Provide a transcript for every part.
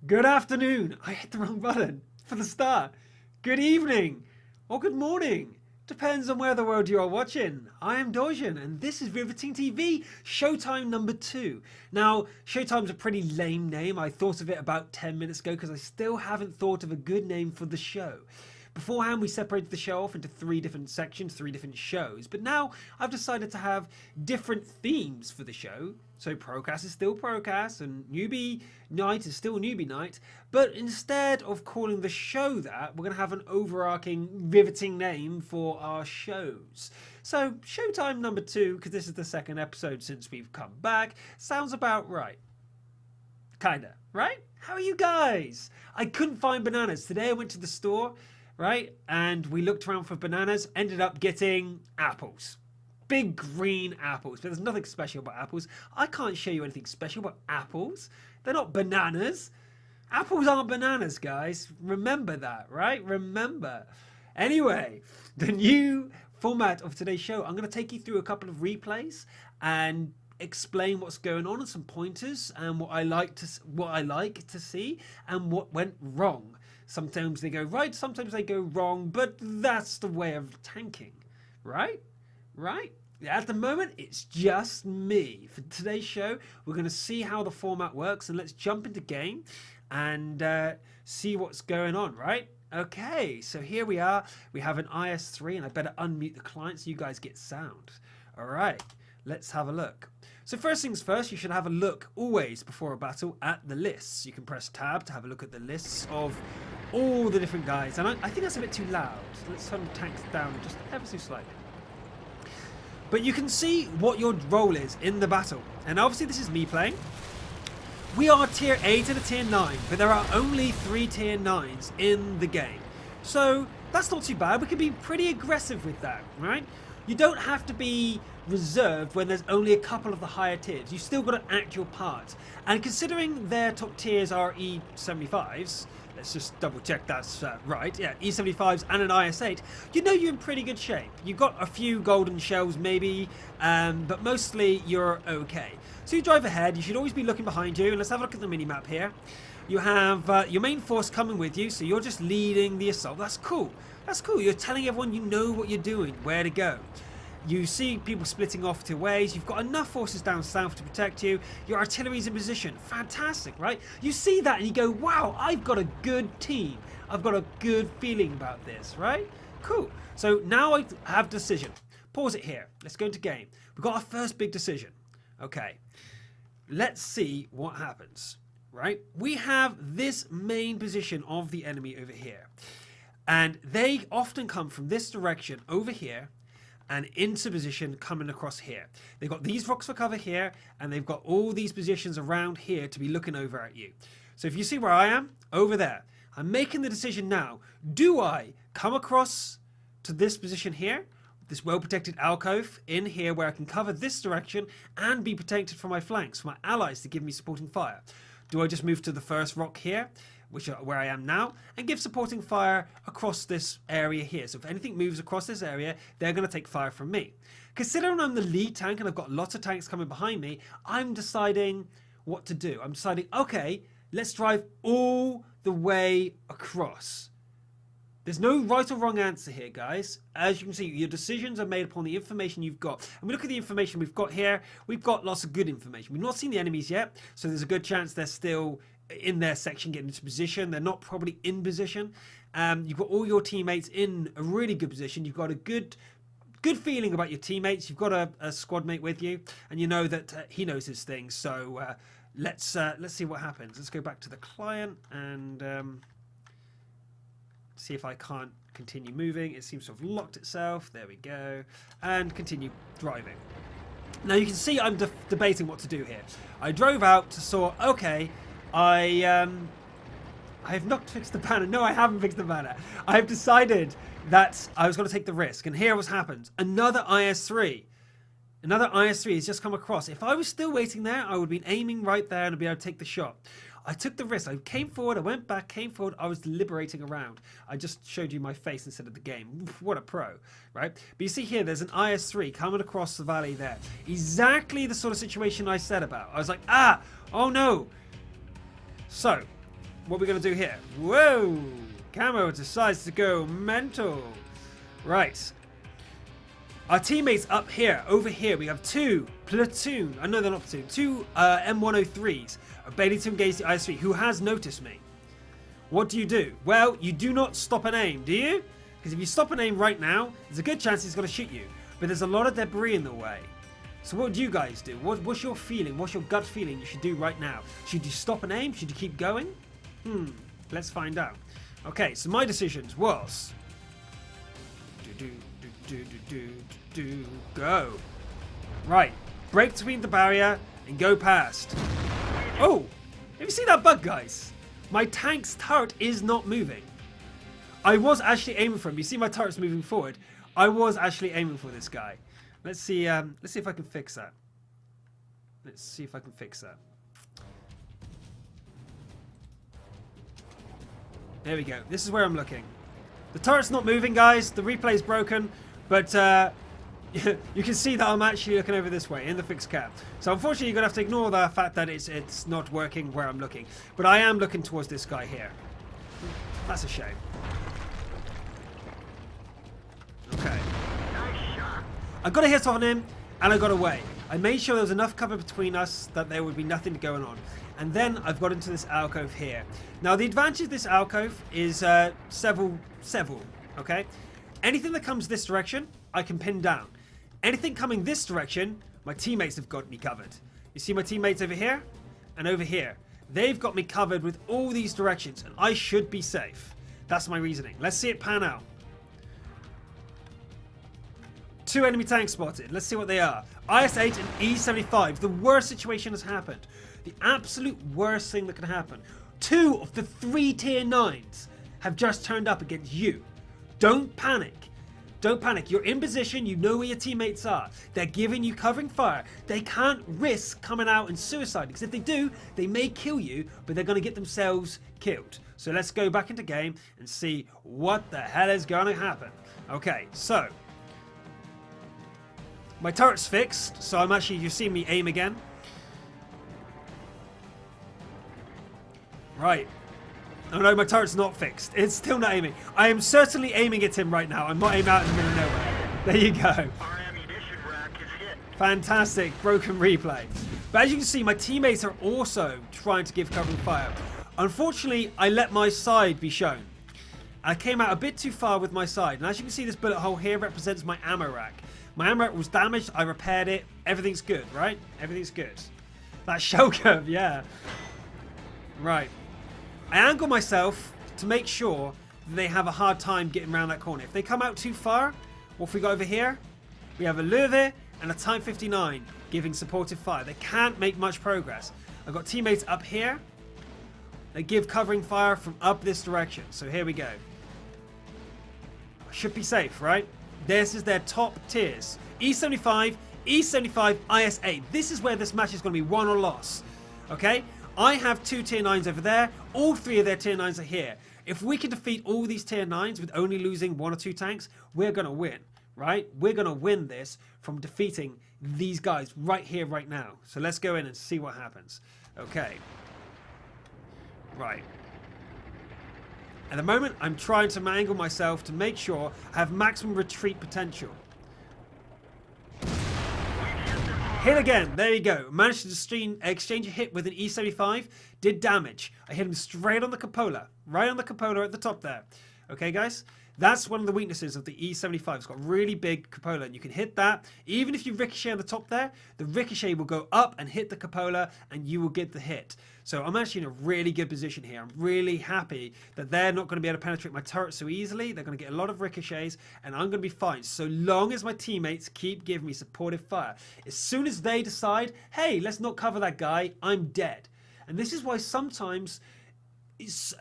Good afternoon. I hit the wrong button for the start. Good evening or good morning. Depends on where the world you are watching. I am Dojan and this is RivetingTV Showtime number 2. Now, Showtime's a pretty lame name. I thought of it about 10 minutes ago because I still haven't thought of a good name for the show. Beforehand, we separated the show off into 3 different sections, 3 different shows. But now I've decided to have different themes for the show. So Procast is still Procast and Newbie Night is still Newbie Night. But instead of calling the show that, we're going to have an overarching, riveting name for our shows. So Showtime number 2, because this is the second episode since we've come back, sounds about right. Kinda, right? How are you guys? I couldn't find bananas. Today I went to the store, right? And we looked around for bananas, ended up getting apples. Big green apples, but there's nothing special about apples. I can't show you anything special about apples. They're not bananas. Apples aren't bananas, guys. Remember that, right? Remember. Anyway, the new format of today's show, I'm going to take you through a couple of replays and explain what's going on and some pointers and what I like to see and what went wrong. Sometimes they go right, sometimes they go wrong, but that's the way of tanking, right? Right? At the moment, it's just me. For today's show, we're going to see how the format works, and let's jump into game and see what's going on, right? Okay, so here we are. We have an IS3, and I better unmute the client so you guys get sound. All right, let's have a look. So first things first, you should have a look always before a battle at the lists. You can press tab to have a look at the lists of all the different guys. And I think that's a bit too loud. So let's turn the tanks down just ever so slightly. But you can see what your role is in the battle. And obviously this is me playing. We are tier 8 and a tier 9, but there are only 3 tier 9s in the game. So that's not too bad. We can be pretty aggressive with that, right? You don't have to be reserved when there's only a couple of the higher tiers. You still got to act your part. And considering their top tiers are E75s, let's just double check that's right. Yeah, E75s and an IS8. You know you're in pretty good shape. You've got a few golden shells maybe, but mostly you're okay. So you drive ahead. You should always be looking behind you. And let's have a look at the mini-map here. You have your main force coming with you, so you're just leading the assault. That's cool. That's cool. You're telling everyone you know what you're doing, where to go. You see people splitting off to ways. You've got enough forces down south to protect you. Your artillery's in position. Fantastic, right? You see that and you go, wow, I've got a good team. I've got a good feeling about this, right? Cool. So now I have decision. Pause it here. Let's go into game. We've got our first big decision. Okay. Let's see what happens, right? We have this main position of the enemy over here. And they often come from this direction over here and into position coming across here. They've got these rocks for cover here, and they've got all these positions around here to be looking over at you. So if you see where I am, over there, I'm making the decision now. Do I come across to this position here, this well-protected alcove in here where I can cover this direction and be protected from my flanks, for my allies to give me supporting fire? Do I just move to the first rock here, where I am now, and give supporting fire across this area here? So if anything moves across this area, they're going to take fire from me. Considering I'm the lead tank and I've got lots of tanks coming behind me, I'm deciding what to do. I'm deciding, okay, let's drive all the way across. There's no right or wrong answer here, guys. As you can see, your decisions are made upon the information you've got. And we look at the information we've got here. We've got lots of good information. We've not seen the enemies yet, so there's a good chance they're still in their section getting into position. They're not probably in position. You've got all your teammates in a really good position. You've got a good feeling about your teammates. You've got a squad mate with you, and you know that he knows his things. So let's see what happens. Let's go back to the client and see if I can't continue moving. It seems to have locked itself. There we go. And continue driving. Now you can see I'm debating what to do here. I drove out to saw, okay, I have not fixed the banner. No, I haven't fixed the banner. I have decided that I was going to take the risk. And here what happens. Another IS3. Another IS3 has just come across. If I was still waiting there, I would have been aiming right there and I'd be able to take the shot. I took the risk. I came forward, I went back, came forward. I was deliberating around. I just showed you my face instead of the game. What a pro, right? But you see here, there's an IS3 coming across the valley there. Exactly the sort of situation I said about. I was like, oh no. So, what are we going to do here? Whoa! Camo decides to go mental. Right. Our teammates up here, over here, we have two platoon. I know they're not platoon. Two M103s are baiting to engage the IS-3. Who has noticed me? What do? Well, you do not stop and aim, do you? Because if you stop and aim right now, there's a good chance he's going to shoot you. But there's a lot of debris in the way. So what do you guys do? What's your feeling? What's your gut feeling you should do right now? Should you stop and aim? Should you keep going? Let's find out. Okay, so my decisions was... Go. Right, break between the barrier and go past. Oh, have you seen that bug, guys? My tank's turret is not moving. I was actually aiming for him. You see my turret's moving forward. I was actually aiming for this guy. Let's see if I can fix that. There we go. This is where I'm looking. The turret's not moving, guys. The replay's broken, but you can see that I'm actually looking over this way in the fixed cam. So unfortunately, you're gonna have to ignore the fact that it's not working where I'm looking. But I am looking towards this guy here. That's a shame. Okay. I got a hit on him, and I got away. I made sure there was enough cover between us that there would be nothing going on. And then I've got into this alcove here. Now, the advantage of this alcove is several, okay? Anything that comes this direction, I can pin down. Anything coming this direction, my teammates have got me covered. You see my teammates over here and over here. They've got me covered with all these directions, and I should be safe. That's my reasoning. Let's see it pan out. 2 enemy tanks spotted. Let's see what they are. IS-8 and E-75. The worst situation has happened. The absolute worst thing that can happen. 2 of the 3 tier 9s have just turned up against you. Don't panic. Don't panic. You're in position. You know where your teammates are. They're giving you covering fire. They can't risk coming out and suiciding, because if they do, they may kill you, but they're going to get themselves killed. So let's go back into game and see what the hell is going to happen. Okay, so my turret's fixed, so I'm actually, you see me aim again. Right. Oh no, my turret's not fixed. It's still not aiming. I am certainly aiming at him right now. I'm not aiming out in the middle of nowhere. There you go. Our ammunition rack is hit. Fantastic. Broken replay. But as you can see, my teammates are also trying to give covering fire. Unfortunately, I let my side be shown. I came out a bit too far with my side. And as you can see, this bullet hole here represents my ammo rack. My ammo rack was damaged. I repaired it. Everything's good, right? Everything's good. That shell curve, yeah. Right. I angle myself to make sure that they have a hard time getting around that corner. If they come out too far, what have we got over here? We have a Löwe and a Type 59 giving supportive fire. They can't make much progress. I've got teammates up here. They give covering fire from up this direction. So here we go. Should be safe, right? This is their top tiers. E75, E75, IS-8. This is where this match is going to be won or lost. Okay? I have 2 tier 9s over there. All 3 of their tier 9s are here. If we can defeat all these tier 9s with only losing 1 or 2 tanks, we're going to win, right? We're going to win this from defeating these guys right here, right now. So let's go in and see what happens. Okay. Right. At the moment, I'm trying to angle myself to make sure I have maximum retreat potential. Hit again. There you go. Managed to exchange a hit with an E75. Did damage. I hit him straight on the cupola. Right on the cupola at the top there. Okay, guys? That's one of the weaknesses of the E75. It's got really big cupola, and you can hit that. Even if you ricochet on the top there, the ricochet will go up and hit the cupola, and you will get the hit. So I'm actually in a really good position here. I'm really happy that they're not going to be able to penetrate my turret so easily. They're going to get a lot of ricochets, and I'm going to be fine so long as my teammates keep giving me supportive fire. As soon as they decide, hey, let's not cover that guy, I'm dead. And this is why sometimes it's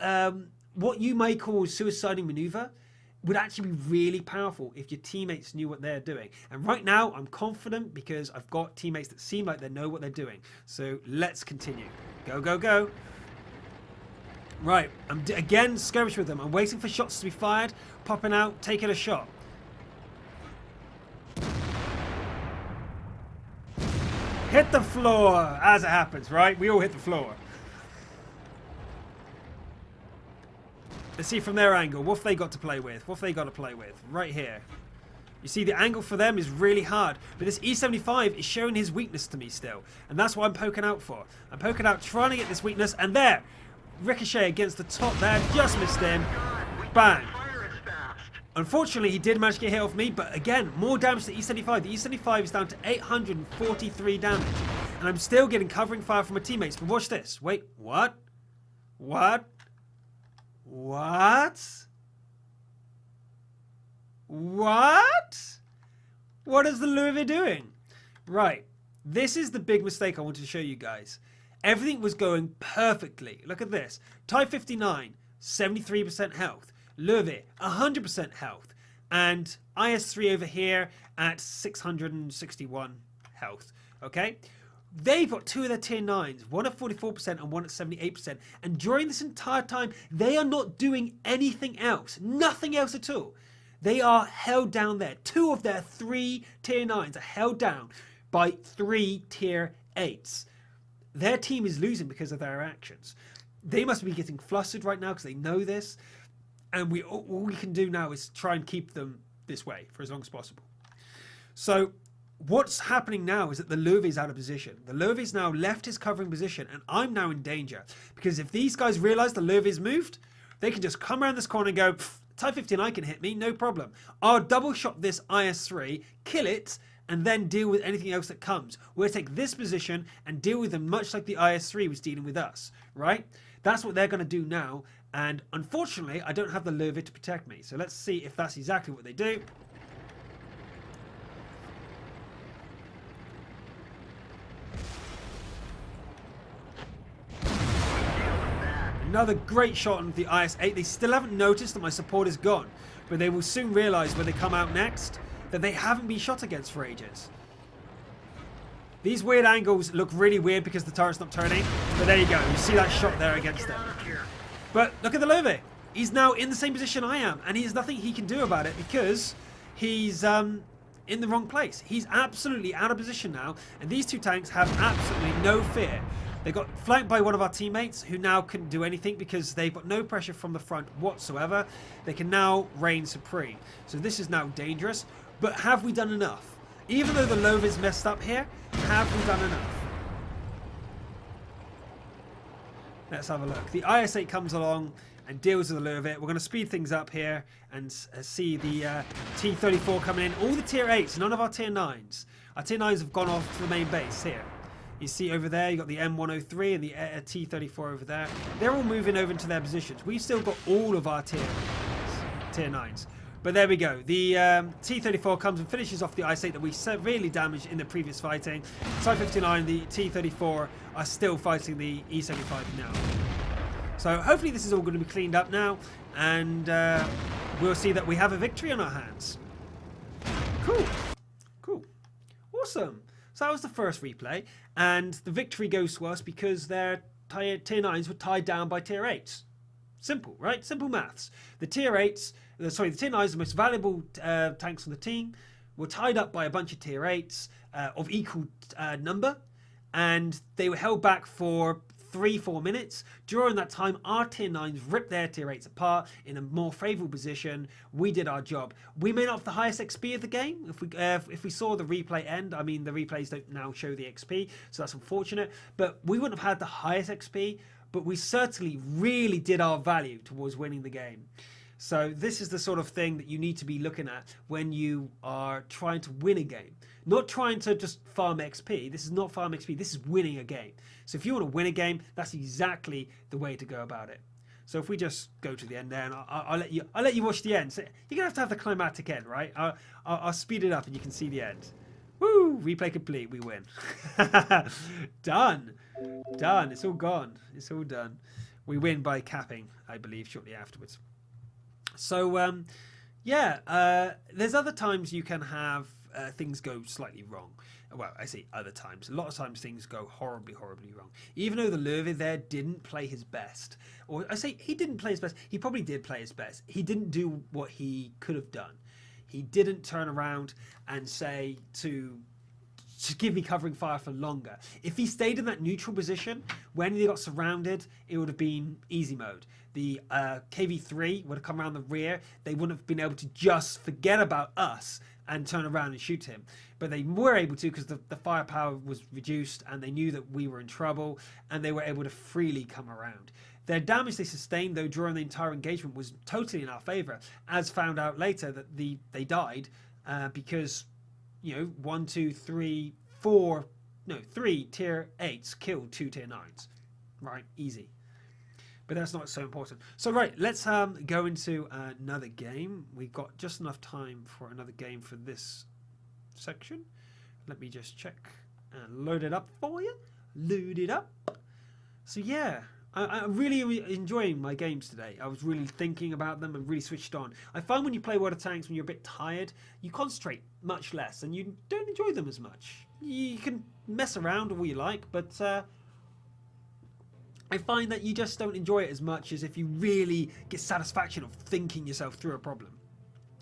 what you may call suiciding maneuver would actually be really powerful if your teammates knew what they're doing. And right now, I'm confident because I've got teammates that seem like they know what they're doing. So let's continue. Go, go, go. Right, I'm again skirmish with them. I'm waiting for shots to be fired, popping out, taking a shot. Hit the floor, as it happens, right? We all hit the floor. Let's see from their angle. What have they got to play with? What have they got to play with? Right here. You see, the angle for them is really hard. But this E75 is showing his weakness to me still. And that's what I'm poking out for. I'm poking out, trying to get this weakness. And there! Ricochet against the top there. Just missed him. Bang. Unfortunately, he did manage to get hit off me. But again, more damage to the E75. The E75 is down to 843 damage. And I'm still getting covering fire from my teammates. But watch this. Wait, what? What? What? What? What is the Louisville doing? Right. This is the big mistake I wanted to show you guys. Everything was going perfectly. Look at this. Tie 59, 73% health. Louisville, 100% health. And IS3 over here at 661 health. Okay? They've got two of their tier 9s, one at 44% and one at 78%. And during this entire time, they are not doing anything else. Nothing else at all. They are held down there. Two of their 3 tier 9s are held down by 3 tier 8s. Their team is losing because of their actions. They must be getting flustered right now because they know this. And all we can do now is try and keep them this way for as long as possible. So what's happening now is that the Louisville's out of position. The Louisville's now left his covering position, and I'm now in danger. Because if these guys realize the Louisville's moved, they can just come around this corner and go, Tie 59 can hit me, no problem. I'll double shot this IS3, kill it, and then deal with anything else that comes. We'll take this position and deal with them much like the IS3 was dealing with us, right? That's what they're going to do now. And unfortunately, I don't have the Louisville to protect me. So let's see if that's exactly what they do. Another great shot on the IS-8. They still haven't noticed that my support is gone, but they will soon realise when they come out next that they haven't been shot against for ages. These weird angles look really weird because the turret's not turning, but there you go. You see that shot there against them. But look at the Louisville. He's now in the same position I am, and there's nothing he can do about it because he's in the wrong place. He's absolutely out of position now, and these two tanks have absolutely no fear. They got flanked by one of our teammates who now couldn't do anything because they've got no pressure from the front whatsoever. They can now reign supreme. So this is now dangerous. But have we done enough? Even though the Louisville's messed up here, have we done enough? Let's have a look. The IS-8 comes along and deals with the Louisville. We're going to speed things up here and see the T-34 coming in. All the tier 8s, none of our tier 9s. Our tier 9s have gone off to the main base here. You see over there, you got the M103 and the T-34 over there. They're all moving over into their positions. We've still got all of our tier 9s. But there we go. The T-34 comes and finishes off the IS-8 that we severely damaged in the previous fighting. Side 59, the T-34 are still fighting the E-75 now. So hopefully this is all going to be cleaned up now, and we'll see that we have a victory on our hands. Cool. Cool. Awesome. So that was the first replay, and the victory goes to us because their tier 9s were tied down by tier 8s. Simple, right? Simple maths. The tier 8s, the tier 9s, the most valuable tanks on the team, were tied up by a bunch of tier 8s of equal number, and they were held back for 3-4 minutes. During that time, our tier 9s ripped their tier 8s apart in a more favourable position. We did our job. We may not have the highest XP of the game. If we saw the replay end, I mean, the replays don't now show the XP, so that's unfortunate. But we wouldn't have had the highest XP, but we certainly really did our value towards winning the game. So this is the sort of thing that you need to be looking at when you are trying to win a game. Not trying to just farm XP. This is not farm XP. This is winning a game. So if you want to win a game, that's exactly the way to go about it. So if we just go to the end there, and I'll let you watch the end. So you're gonna have the climactic end, right? I'll speed it up, and you can see the end. Woo! Replay complete. We win. Done. Done. It's all gone. It's all done. We win by capping, I believe, shortly afterwards. So yeah, there's other times you can have things go slightly wrong. Well, I say other times. A lot of times things go horribly, horribly wrong. Even though the Louisville there didn't play his best. Or I say he didn't play his best. He probably did play his best. He didn't do what he could have done. He didn't turn around and say to give me covering fire for longer. If he stayed in that neutral position When they got surrounded, it would have been easy mode. The KV-3 would have come around the rear. They wouldn't have been able to just forget about us and turn around and shoot him. But they were able to because the firepower was reduced and they knew that we were in trouble and they were able to freely come around. Their damage they sustained, though, during the entire engagement was totally in our favour, as found out later that they died because, you know, 1, 2, 3, 4, no, 3 tier 8s killed 2 tier 9s. Right, easy. But that's not so important. So, right, let's go into another game. We've got just enough time for another game for this section. Let me just check and load it up for you. Load it up. So, yeah. I'm really enjoying my games today. I was really thinking about them and really switched on. I find when you play World of Tanks, when you're a bit tired, you concentrate much less and you don't enjoy them as much. You can mess around all you like, but I find that you just don't enjoy it as much as if you really get satisfaction of thinking yourself through a problem.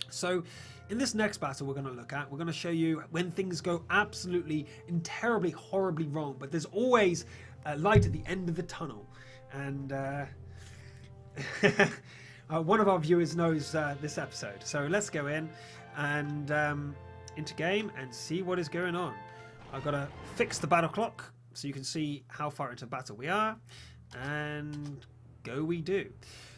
So in this next battle we're going to look at, we're going to show you when things go absolutely and terribly, horribly wrong, but there's always a light at the end of the tunnel. And one of our viewers knows this episode. So let's go in and into game and see what is going on. I've got to fix the battle clock so you can see how far into battle we are. And go we do.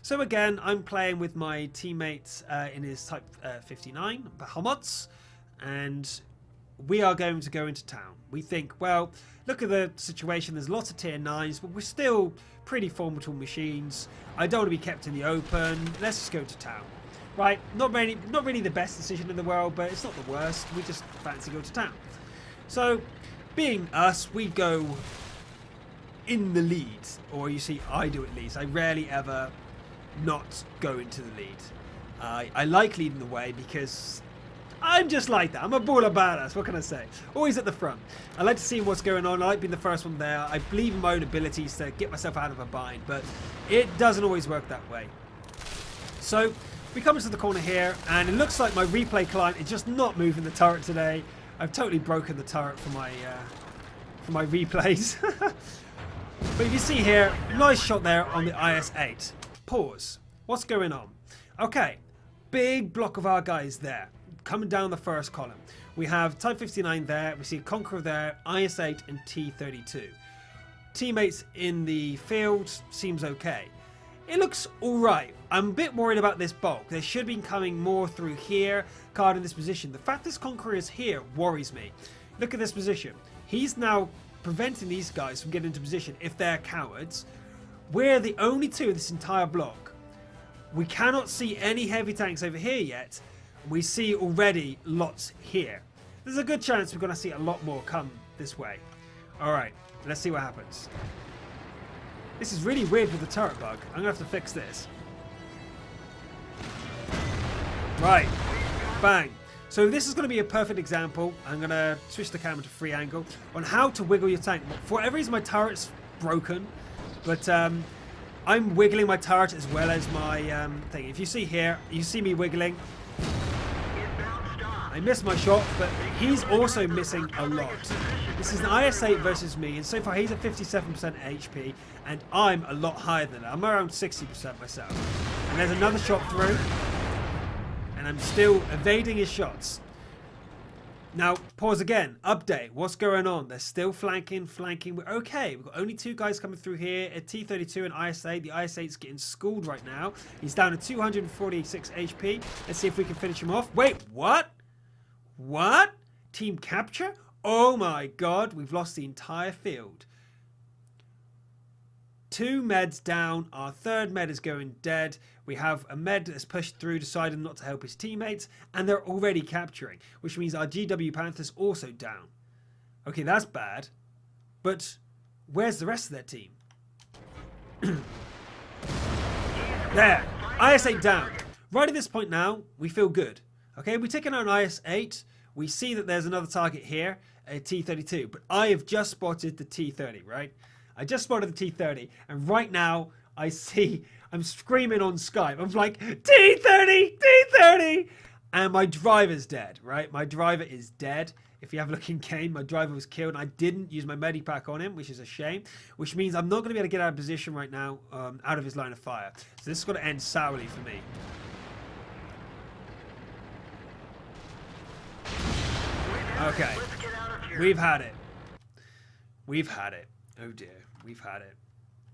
So again, I'm playing with my teammates in his Type 59, Bahamut's, and we are going to go into town. We think, well, look at the situation. There's lots of tier 9s, but we're still pretty formidable machines. I don't want to be kept in the open. Let's just go to town. Right, not really the best decision in the world, but it's not the worst. We just fancy go to town. So, being us, we go in the lead, or you see, I do at least. I rarely ever not go into the lead. I like leading the way because I'm just like that. I'm a baller badass. What can I say? Always at the front. I like to see what's going on. I like being the first one there. I believe in my own abilities to get myself out of a bind, but it doesn't always work that way. So we come into the corner here, and it looks like my replay client is just not moving the turret today. I've totally broken the turret for my replays. But if you see here, nice shot there on the IS-8. Pause. What's going on? Okay, big block of our guys there. Coming down the first column, we have Type 59 there, we see Conqueror there, IS-8 and T-32. Teammates in the field seems okay. It looks alright. I'm a bit worried about this bulk. They should be coming more through here, card in this position. The fact this Conqueror is here worries me. Look at this position. He's now preventing these guys from getting into position if they're cowards. We're the only two in this entire block. We cannot see any heavy tanks over here yet. We see already lots here. There's a good chance we're going to see a lot more come this way. Alright, let's see what happens. This is really weird with the turret bug. I'm going to have to fix this. Right, bang. So this is going to be a perfect example. I'm going to switch the camera to free angle on how to wiggle your tank. For whatever reason, my turret's broken, but I'm wiggling my turret as well as my thing. If you see here, you see me wiggling. I missed my shot, but he's also missing a lot. This is an IS-8 versus me, and so far he's at 57% HP, and I'm a lot higher than that. I'm around 60% myself. And there's another shot through, and I'm still evading his shots. Now, pause again. Update. What's going on? They're still flanking. We're okay. We've got only 2 guys coming through here. A T-32 and IS-8. The IS-8's getting schooled right now. He's down to 246 HP. Let's see if we can finish him off. Wait, what? What? Team capture? Oh my god, we've lost the entire field. 2 meds down. Our 3rd med is going dead. We have a med that's pushed through, decided not to help his teammates, and they're already capturing, which means our GW Panther's also down. Okay, that's bad. But where's the rest of their team? There. IS-8 down. Right at this point now, we feel good. Okay, we're taking out an IS-8. We see that there's another target here, a T-32. But I have just spotted the T-30, right? I just spotted the T-30. And right now, I'm screaming on Skype. I'm like, T-30! T-30! And my driver's dead, right? My driver is dead. If you have a look in game, my driver was killed. I didn't use my medipack on him, which is a shame. Which means I'm not going to be able to get out of position right now, out of his line of fire. So this is going to end sourly for me. Okay. We've had it. We've had it. Oh dear. We've had it.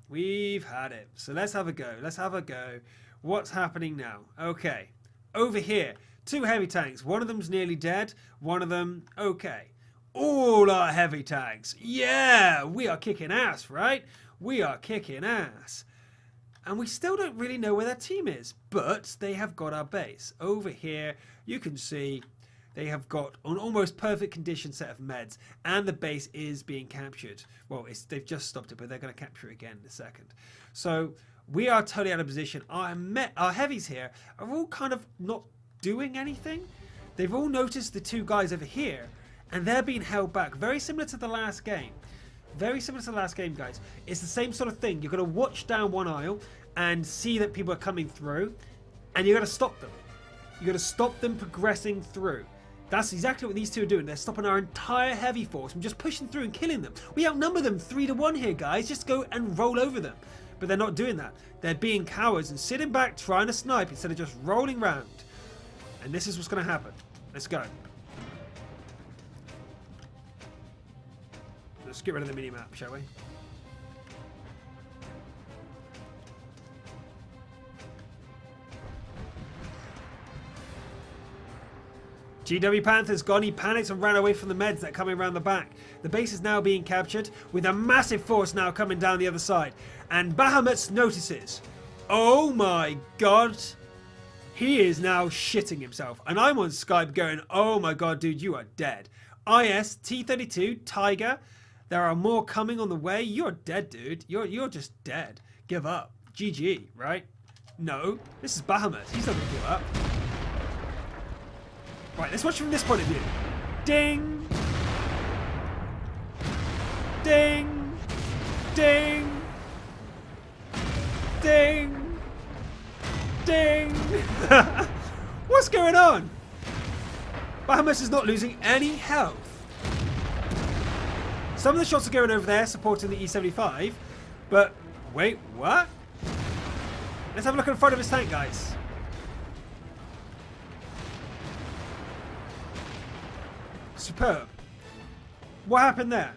We've had it. So let's have a go. Let's have a go. What's happening now? Okay. Over here. 2 heavy tanks. One of them's nearly dead. One of them, okay. All our heavy tanks. Yeah, we are kicking ass, right? We are kicking ass. And we still don't really know where their team is. But they have got our base. Over here, you can see they have got an almost perfect condition set of meds. And the base is being captured. Well, they've just stopped it, but they're going to capture it again in a second. So we are totally out of position. Our heavies here are all kind of not doing anything. They've all noticed the 2 guys over here, and they're being held back. Very similar to the last game. Very similar to the last game, guys. It's the same sort of thing. You're going to watch down one aisle and see that people are coming through, and you're going to stop them. You're going to stop them progressing through. That's exactly what these 2 are doing. They're stopping our entire heavy force from just pushing through and killing them. We outnumber them 3-1 here, guys. Just go and roll over them. But they're not doing that. They're being cowards and sitting back trying to snipe instead of just rolling around. And this is what's going to happen. Let's go. Let's get rid of the mini-map, shall we? GW Panther's gone. He panics and ran away from the meds that are coming around the back. The base is now being captured with a massive force now coming down the other side. And Bahamut notices. Oh my god. He is now shitting himself. And I'm on Skype going, oh my god, dude, you are dead. IS, T-32, Tiger. There are more coming on the way. You're dead, dude. You're just dead. Give up. GG, right? No. This is Bahamut. He's not going to give up. Right, let's watch from this point of view. Ding. Ding. Ding. Ding. Ding! What's going on? Bahamut is not losing any health. Some of the shots are going over there supporting the E75, but wait, what? Let's have a look in front of his tank, guys. Superb. What happened there?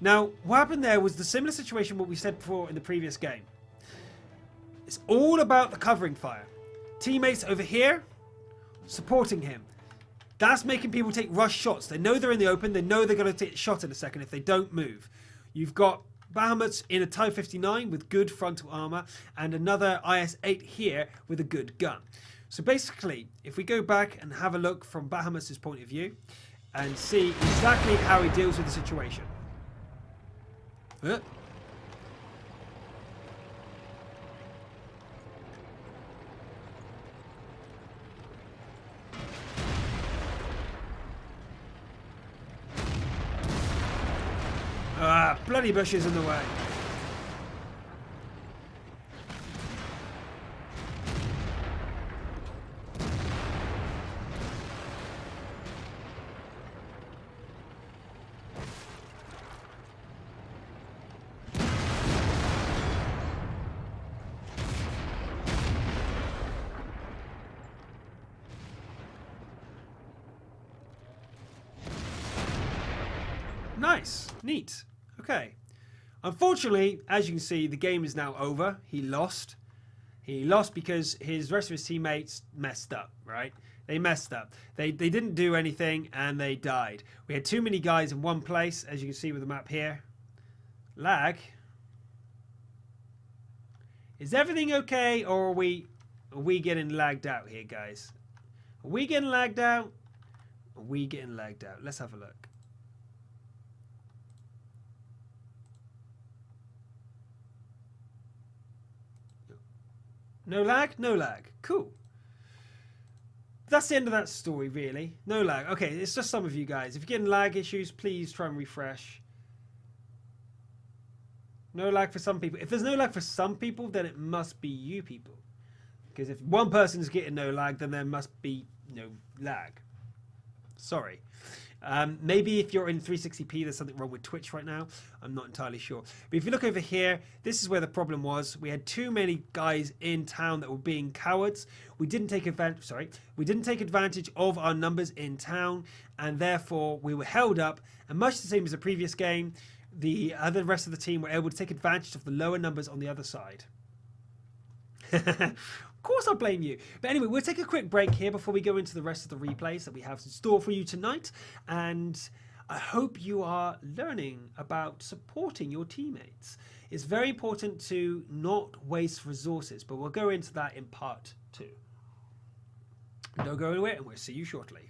Now, what happened there was the similar situation what we said before in the previous game. It's all about the covering fire. Teammates over here supporting him. That's making people take rush shots. They know they're in the open. They know they're going to get shot in a second if they don't move. You've got Bahamuts in a Type 59 with good frontal armor and another IS-8 here with a good gun. So basically, if we go back and have a look from Bahamut's point of view and see exactly how he deals with the situation. Ah, bloody bushes in the way. Nice. Neat. Okay. Unfortunately, as you can see, the game is now over. He lost. He lost because his rest of his teammates messed up, right? They messed up. They didn't do anything and they died. We had too many guys in one place, as you can see with the map here. Lag. Is everything okay, or are we getting lagged out here, guys? Are we getting lagged out? Are we getting lagged out? Let's have a look. No lag? No lag. Cool. That's the end of that story, really. No lag. Okay, it's just some of you guys. If you're getting lag issues, please try and refresh. No lag for some people. If there's no lag for some people, then it must be you people. Because if one person's getting no lag, then there must be no lag. Sorry. Maybe if you're in 360p, there's something wrong with Twitch right now. I'm not entirely sure. But if you look over here, this is where the problem was. We had too many guys in town that were being cowards. We didn't take advantage. Sorry, we didn't take advantage of our numbers in town, and therefore we were held up. And much the same as the previous game, the rest of the team were able to take advantage of the lower numbers on the other side. Of course I'll blame you. But anyway, we'll take a quick break here before we go into the rest of the replays that we have in store for you tonight. And I hope you are learning about supporting your teammates. It's very important to not waste resources, but we'll go into that in part 2. Don't go anywhere, and we'll see you shortly.